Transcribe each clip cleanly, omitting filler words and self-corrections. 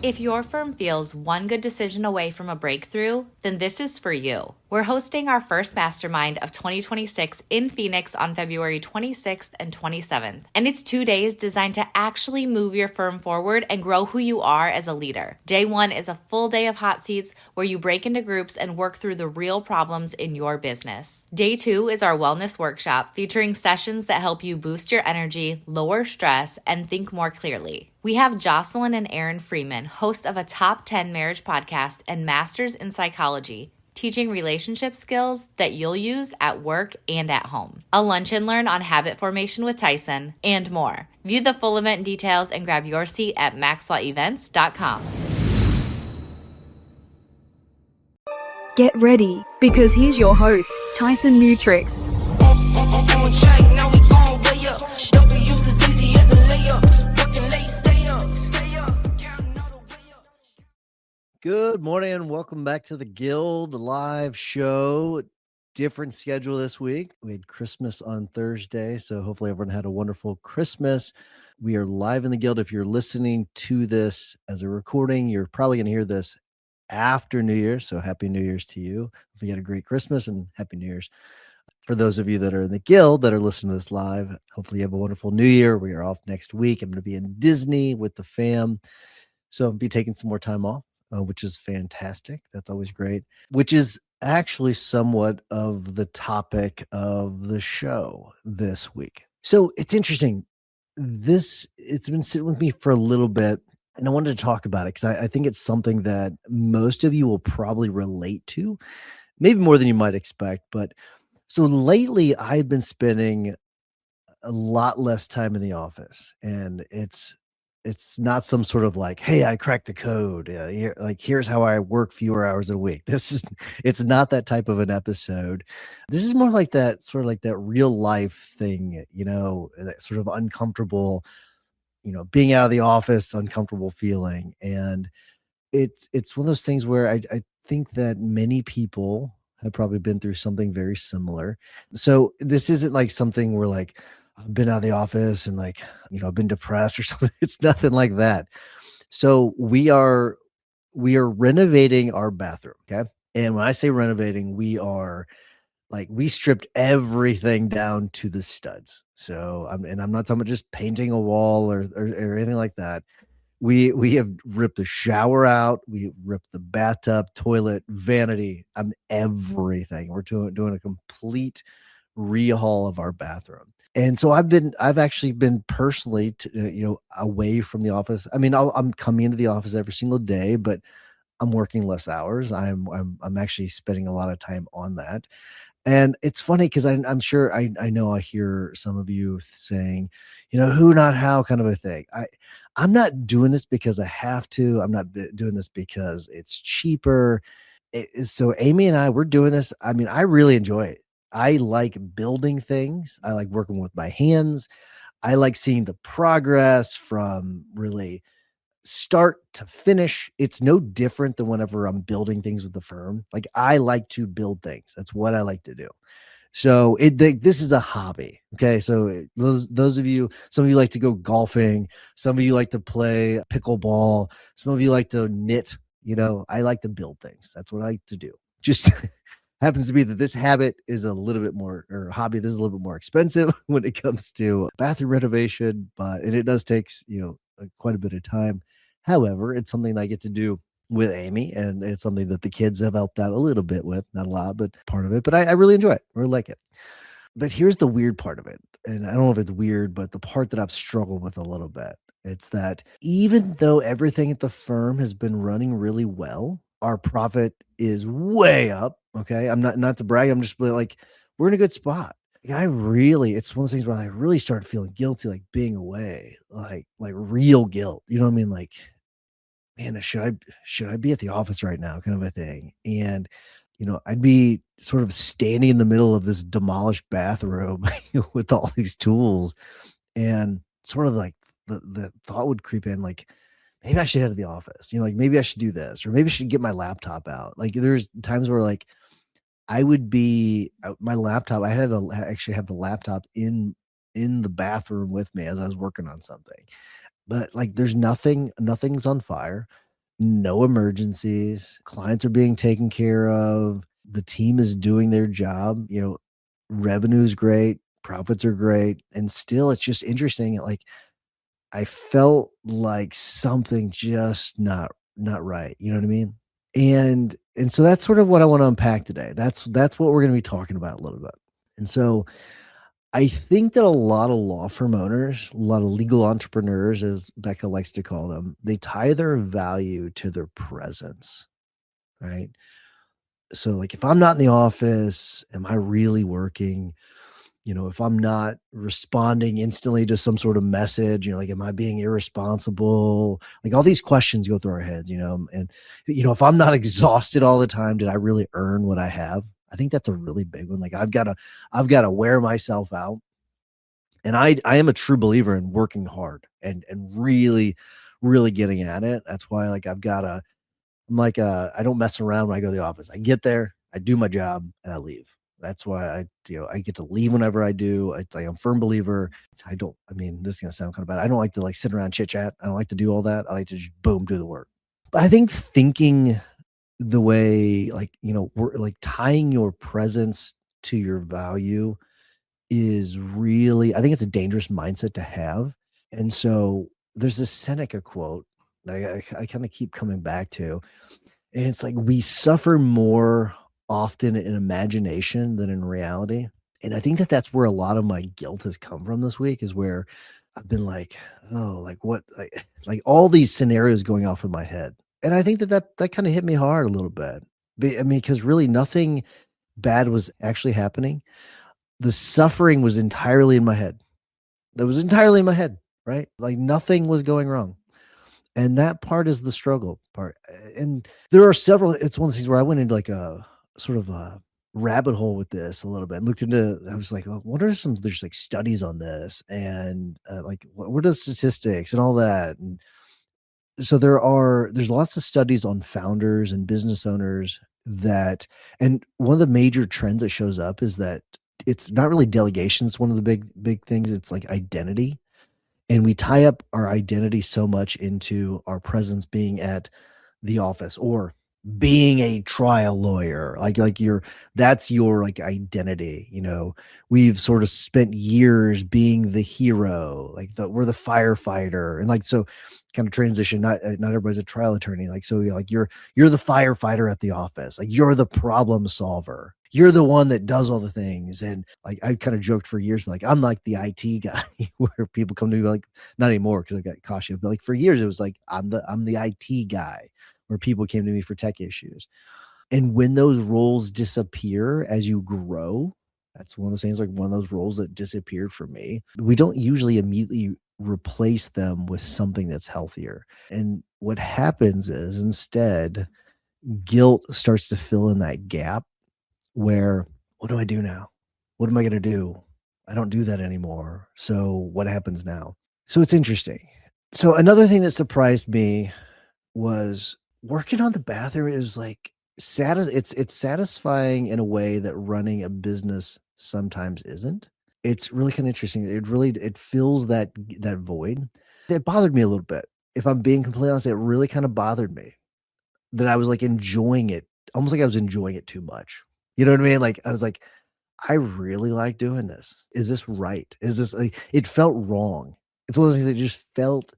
If your firm feels one good decision away from a breakthrough, then this is for you. We're hosting our first mastermind of 2026 in Phoenix on February 26th and 27th. And it's 2 days designed to actually move your firm forward and grow who you are as a leader. Day 1 is a full day of hot seats where you break into groups and work through the real problems in your business. Day 2 is our wellness workshop featuring sessions that help you boost your energy, lower stress, and think more clearly. We have Jocelyn and Aaron Freeman, host of a top 10 marriage podcast and masters in psychology, teaching relationship skills that you'll use at work and at home. A lunch and learn on habit formation with Tyson, and more. View the full event details and grab your seat at maxwellevents.com. Get ready, because here's your host, Tyson Mutrix. Good morning and welcome back to the Guild live show. Different schedule this week. We had Christmas on Thursday, so hopefully everyone had a wonderful Christmas. We are live in the Guild. If you're listening to this as a recording, you're probably going to hear this after New Year's, so Happy New Year's to you. If you had a great Christmas and Happy New Year's. For those of you that are in the Guild that are listening to this live, hopefully you have a wonderful New Year. We are off next week. I'm going to be in Disney with the fam, so I'll be taking some more time off. Which is fantastic. That's always great, which is actually somewhat of the topic of the show this week. So it's interesting. It's been sitting with me for a little bit, and I wanted to talk about it because I think it's something that most of you will probably relate to, maybe more than you might expect. But so lately I've been spending a lot less time in the office, and it's not some sort of like, hey, I cracked the code. Here's how I work fewer hours a week. It's not that type of an episode. This is more like that sort of like that real life thing, that sort of uncomfortable, being out of the office, uncomfortable feeling. And it's one of those things where I think that many people have probably been through something very similar. So this isn't like something where like, I've been out of the office and I've been depressed or something. It's nothing like that. So we are renovating our bathroom. Okay. And when I say renovating, we stripped everything down to the studs. So I'm not talking about just painting a wall or anything like that. We have ripped the shower out. We ripped the bathtub, toilet, vanity, everything. We're doing a complete rehaul of our bathroom. And so I've actually been personally, away from the office. I mean, I'm coming into the office every single day, but I'm working less hours. I'm actually spending a lot of time on that. And it's funny because I'm sure I know I hear some of you saying, who, not how kind of a thing. I'm not doing this because I have to. I'm not doing this because it's cheaper. So Amy and we're doing this. I mean, I really enjoy it. I like building things. I like working with my hands. I like seeing the progress from really start to finish. It's no different than whenever I'm building things with the firm. Like, I like to build things. That's what I like to do. So this is a hobby. Okay. So those of you, some of you like to go golfing. Some of you like to play pickleball. Some of you like to knit. I like to build things. That's what I like to do. Just happens to be that this habit is a little bit more, or hobby, this is a little bit more expensive when it comes to bathroom renovation, and it does take, quite a bit of time. However, it's something that I get to do with Amy, and it's something that the kids have helped out a little bit with, not a lot, but part of it. But I really enjoy it. I really like it. But here's the weird part of it. And I don't know if it's weird, but the part that I've struggled with a little bit, it's that even though everything at the firm has been running really well, our profit is way up. Okay. I'm not to brag. I'm just like, we're in a good spot. It's one of those things where I really started feeling guilty, like being away, like real guilt. You know what I mean? Like, man, should I be at the office right now? Kind of a thing. And, I'd be sort of standing in the middle of this demolished bathroom with all these tools, and sort of like the thought would creep in, like, maybe I should head to the office, like maybe I should do this, or maybe I should get my laptop out. Like, there's times where like I would be my laptop. I had to actually have the laptop in the bathroom with me as I was working on something, but like there's nothing's on fire. no emergencies, clients are being taken care of, the team is doing their job, revenue's great, profits are great, and still it's just interesting, like, I felt like something just not right, you know what I mean? And so that's sort of what I wanna unpack today. That's what we're gonna be talking about a little bit. And so I think that a lot of law firm owners, a lot of legal entrepreneurs, as Becca likes to call them, they tie their value to their presence, right? So, like, if I'm not in the office, am I really working? If I'm not responding instantly to some sort of message, like, am I being irresponsible? Like, all these questions go through our heads, and, if I'm not exhausted all the time, did I really earn what I have? I think that's a really big one. Like, I've got to wear myself out. And I am a true believer in working hard and really, really getting at it. That's why, like, I'm like, I don't mess around when I go to the office. I get there, I do my job, and I leave. That's why I get to leave whenever I do. I'm a firm believer. I mean, this is gonna sound kind of bad. I don't like to, like, sit around chit chat. I don't like to do all that. I like to just boom, do the work. But I think thinking the way, like, we're like tying your presence to your value is really, I think it's a dangerous mindset to have. And so there's this Seneca quote that I kind of keep coming back to. And it's like, we suffer more often in imagination than in reality. And I think that that's where a lot of my guilt has come from this week, is where I've been like, oh, like, what, like all these scenarios going off in my head. And I think that kind of hit me hard a little bit. I mean, because really nothing bad was actually happening. The suffering was entirely in my head. That was entirely in my head, right? Like, nothing was going wrong. And that part is the struggle part. And there are several, it's one of the things where I went into, like, a sort of a rabbit hole with this a little bit, and looked into, I was like, oh, what are some, there's like studies on this, and like, what are the statistics and all that. And so there's lots of studies on founders and business owners and one of the major trends that shows up is that it's not really delegation. It's one of the big things. It's like identity. And we tie up our identity so much into our presence being at the office or being a trial lawyer. That's your, like, identity. We've sort of spent years being the hero, like, we're the firefighter. And, like, so kind of transition, not everybody's a trial attorney. Like, so you're the firefighter at the office. Like, you're the problem solver. You're the one that does all the things. And, like, I kind of joked for years, like, I'm like the IT guy, where people come to me, like, not anymore because I got cautious, but, like, for years it was like, I'm the IT guy, where people came to me for tech issues. And when those roles disappear as you grow, that's one of those things, like, one of those roles that disappeared for me. We don't usually immediately replace them with something that's healthier. And what happens is, instead, guilt starts to fill in that gap where, what do I do now? What am I going to do? I don't do that anymore. So what happens now? So it's interesting. So another thing that surprised me was working on the bathroom is, like, it's satisfying in a way that running a business sometimes isn't. It's really kind of interesting. It fills that void. It bothered me a little bit. If I'm being completely honest, it really kind of bothered me that I was, like, enjoying it, almost like I was enjoying it too much. You know what I mean? Like, I was like, I really like doing this. Is this right? Is this, like, it felt wrong. It's one of those things that just felt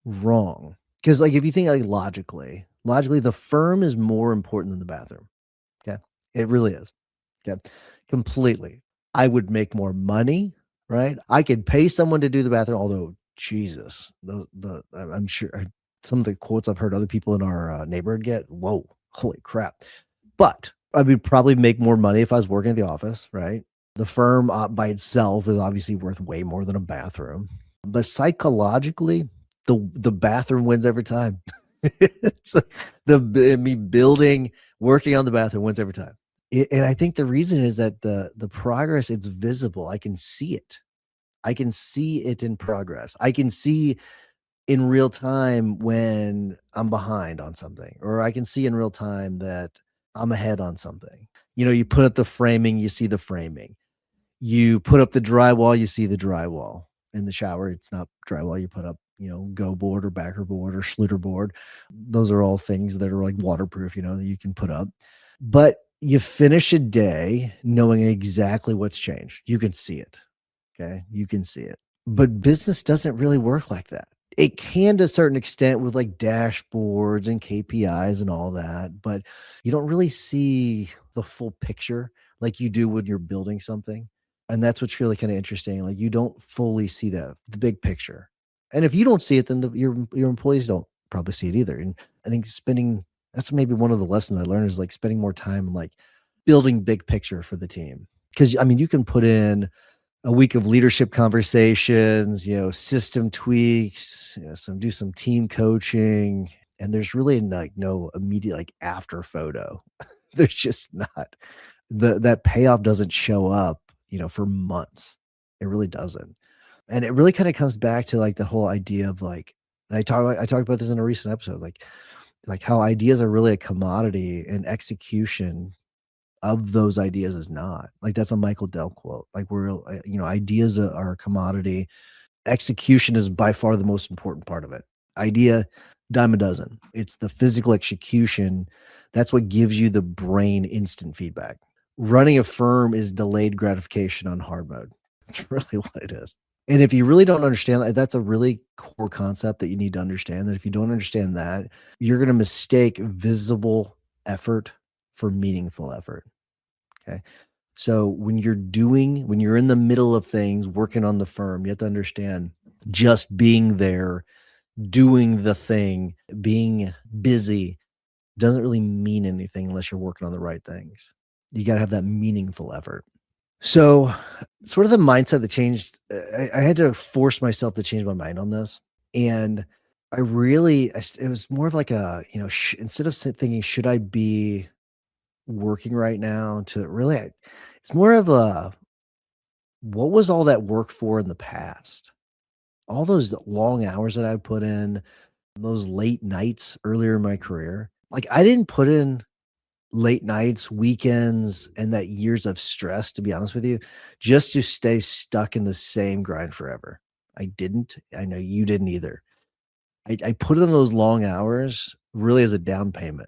wrong. Because, like, if you think, like, logically, the firm is more important than the bathroom. Okay. It really is. Okay. Completely. I would make more money, right? I could pay someone to do the bathroom, although, Jesus, I'm sure some of the quotes I've heard other people in our neighborhood get, whoa, holy crap. But I would probably make more money if I was working at the office, right? The firm by itself is obviously worth way more than a bathroom. But psychologically, the bathroom wins every time. It's like working on the bathroom wins every time. And I think the reason is that the progress, it's visible. I can see it. I can see it in progress. I can see in real time when I'm behind on something, or I can see in real time that I'm ahead on something. You put up the framing, you see the framing. You put up the drywall, you see the drywall. In the shower, it's not drywall. You put up, go board or backer board or Schluter board. Those are all things that are like waterproof, that you can put up. But you finish a day knowing exactly what's changed. You can see it. Okay. You can see it. But business doesn't really work like that. It can to a certain extent with like dashboards and KPIs and all that, but you don't really see the full picture like you do when you're building something. And that's what's really kind of interesting. Like you don't fully see the big picture. And if you don't see it, then your employees don't probably see it either. And I think that's maybe one of the lessons I learned is like spending more time like building big picture for the team. Because I mean, you can put in a week of leadership conversations, system tweaks, do some team coaching, and there's really like no immediate like after photo. There's just not that payoff doesn't show up, for months. It really doesn't. And it really kind of comes back to like the whole idea of like I talked about this in a recent episode, like how ideas are really a commodity and execution of those ideas is not. Like that's a Michael Dell quote. Like ideas are a commodity. Execution is by far the most important part of it. Idea, dime a dozen. It's the physical execution. That's what gives you the brain instant feedback. Running a firm is delayed gratification on hard mode. That's really what it is. And if you really don't understand that, that's a really core concept that you need to understand. That if you don't understand that, you're going to mistake visible effort for meaningful effort. Okay. So when you're in the middle of things, working on the firm, you have to understand just being there, doing the thing, being busy doesn't really mean anything unless you're working on the right things. You got to have that meaningful effort. So sort of the mindset that changed, I had to force myself to change my mind on this. And it was more of like instead of thinking, should I be working right now, to really, it's more of what was all that work for in the past? All those long hours that I put in, those late nights earlier in my career. Like I didn't put in late nights, weekends, and that years of stress, to be honest with you, just to stay stuck in the same grind forever. I didn't. I know you didn't either. I put in those long hours really as a down payment.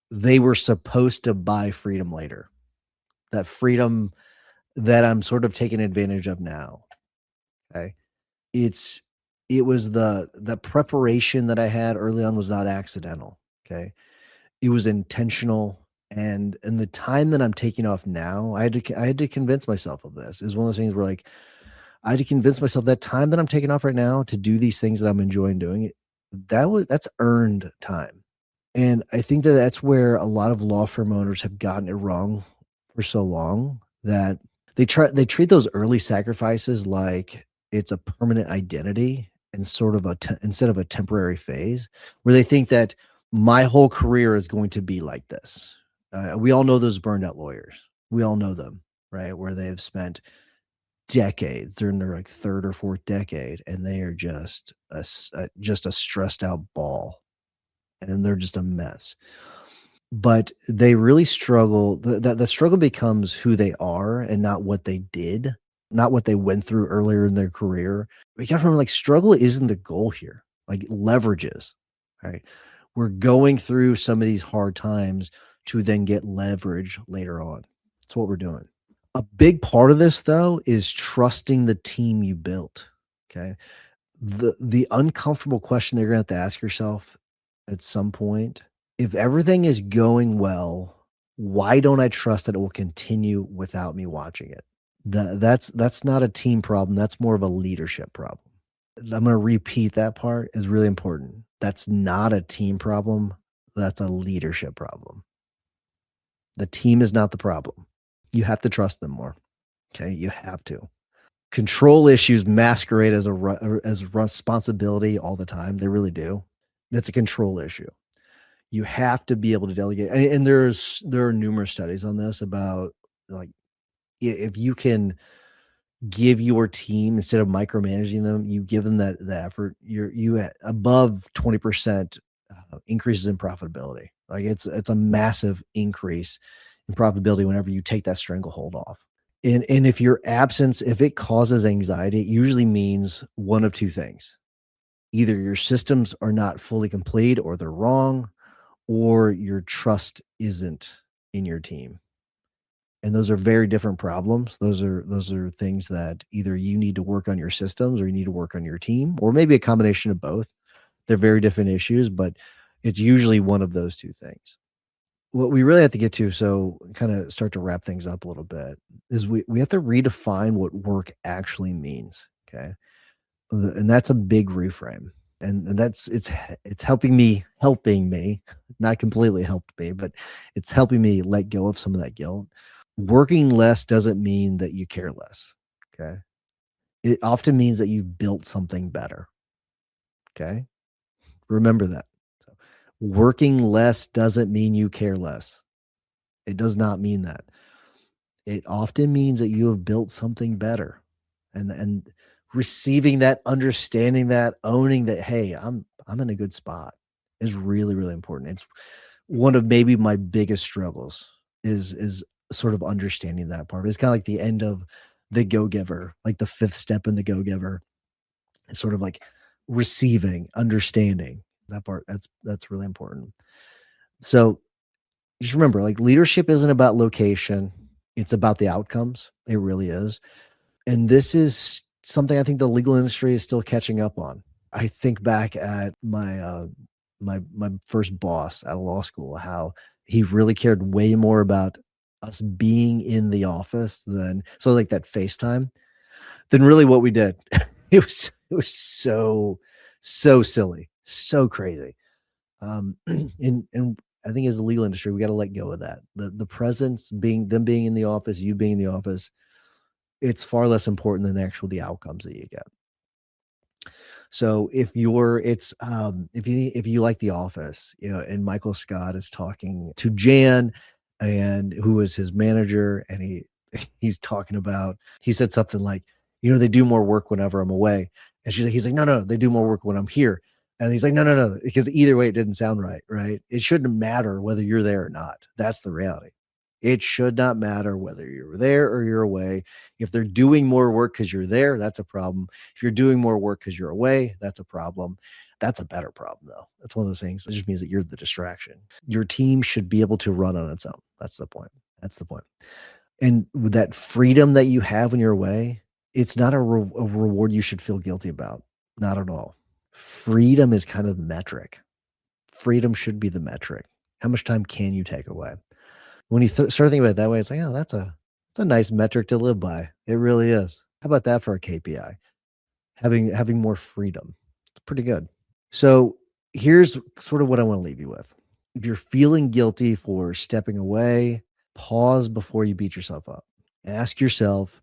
They were supposed to buy freedom later. That freedom that I'm sort of taking advantage of now. Okay. It was the preparation that I had early on was not accidental. Okay. It was intentional. And the time that I'm taking off now, I had to convince myself of this. Is one of those things where like I had to convince myself that time that I'm taking off right now to do these things that I'm enjoying doing, that's earned time. And I think that that's where a lot of law firm owners have gotten it wrong for so long, that they treat those early sacrifices like it's a permanent identity and sort of instead of a temporary phase, where they think that my whole career is going to be like this. We all know those burned out lawyers. We all know them, right? Where they have spent decades. They're in their like third or fourth decade, and they are just a stressed out ball, and they're just a mess. But they really struggle. The struggle becomes who they are and not what they did, not what they went through earlier in their career. We got to remember, like, struggle isn't the goal here. Like, leverages, right? We're going through some of these hard times to then get leverage later on. That's what we're doing. A big part of this, though, is trusting the team you built. Okay. The uncomfortable question they're going to have to ask yourself at some point: if everything is going well, why don't I trust that it will continue without me watching it? That's not a team problem. That's more of a leadership problem. I'm going to repeat that part, is really important. That's not a team problem. That's a leadership problem. The team is not the problem. You have to trust them more. Okay. You have to. Control issues masquerade as responsibility all the time. They really do. That's a control issue. You have to be able to delegate. And there are numerous studies on this about, like, if you can give your team, instead of micromanaging them, you give them the effort, you at above 20% increases in profitability. Like it's a massive increase in profitability whenever you take that stranglehold off. And if it causes anxiety, it usually means one of two things. Either your systems are not fully complete or they're wrong, or your trust isn't in your team. And those are very different problems. Those are things that either you need to work on your systems or you need to work on your team, or maybe a combination of both. They're very different issues, but it's usually one of those two things. What we really have to get to, so kind of start to wrap things up a little bit, is we have to redefine what work actually means. Okay. And that's a big reframe. And that's it's helping me, not completely helped me, but it's helping me let go of some of that guilt. Working less doesn't mean that you care less. Okay. It often means that you've built something better. Okay. Remember that. So, working less doesn't mean you care less. It does not mean that. It often means that you have built something better. And receiving that, understanding that, owning that, hey, I'm in a good spot is really, really important. It's one of maybe my biggest struggles is sort of understanding that part. It's kind of like the end of the go giver, like the fifth step in the go giver. It's sort of like receiving, understanding that part. That's really important. So just remember, like, leadership isn't about location, it's about the outcomes. It really is. And this is something I think the legal industry is still catching up on. I think back at my first boss at law school, how he really cared way more about us being in the office than, so like that FaceTime, than really what we did. It was so silly, so crazy. And I think as a legal industry, we got to let go of that. The presence, being in the office, you being in the office, it's far less important than actual the outcomes that you get. So if you like The Office, and Michael Scott is talking to Jan, and who is his manager, and he said something like, they do more work whenever I'm away. And he's like, no, no, they do more work when I'm here. And he's like, no, no, no, because either way, it didn't sound right, right? It shouldn't matter whether you're there or not. That's the reality. It should not matter whether you're there or you're away. If they're doing more work because you're there, that's a problem. If you're doing more work because you're away, that's a problem. That's a better problem, though. That's one of those things. It just means that you're the distraction. Your team should be able to run on its own. That's the point. That's the point. And with that freedom that you have when you're away, it's not a reward you should feel guilty about. Not at all. Freedom is kind of the metric. Freedom should be the metric. How much time can you take away? When you start thinking about it that way, it's like, oh, that's a nice metric to live by. It really is. How about that for a KPI? Having more freedom. It's pretty good. So here's sort of what I want to leave you with. If you're feeling guilty for stepping away, pause before you beat yourself up. Ask yourself,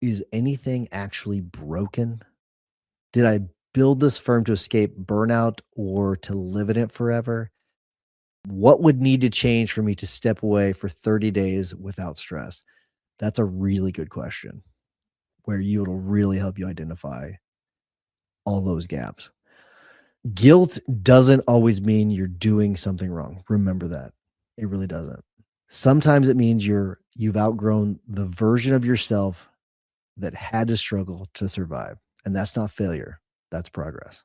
is anything actually broken? Did I build this firm to escape burnout or to live in it forever? What would need to change for me to step away for 30 days without stress? That's a really good question where it'll really help you identify all those gaps. Guilt doesn't always mean you're doing something wrong. Remember that. It really doesn't. Sometimes it means you've outgrown the version of yourself that had to struggle to survive. And that's not failure. That's progress.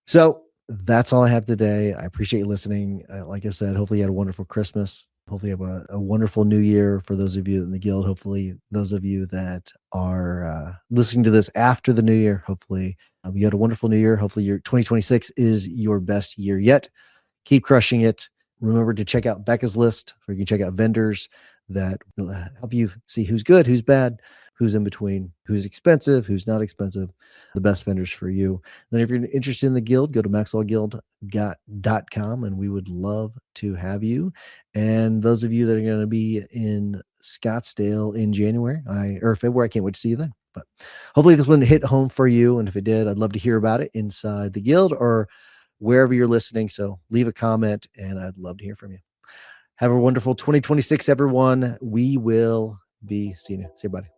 So that's all I have today. I appreciate you listening. Like I said, hopefully you had a wonderful Christmas. Hopefully you have a wonderful new year for those of you in the guild. Hopefully those of you that are listening to this after the new year, hopefully you had a wonderful new year. Hopefully your 2026 is your best year yet. Keep crushing it. Remember to check out Becca's list, where you can check out vendors that will help you see who's good, who's bad, who's in between, who's expensive, who's not expensive, the best vendors for you. Then if you're interested in the guild, go to maxwellguild.com and we would love to have you. And those of you that are going to be in Scottsdale in January or February, I can't wait to see you then. But hopefully this one hit home for you. And if it did, I'd love to hear about it inside the guild or wherever you're listening. So leave a comment and I'd love to hear from you. Have a wonderful 2026, everyone. We will be seeing you. See you, buddy.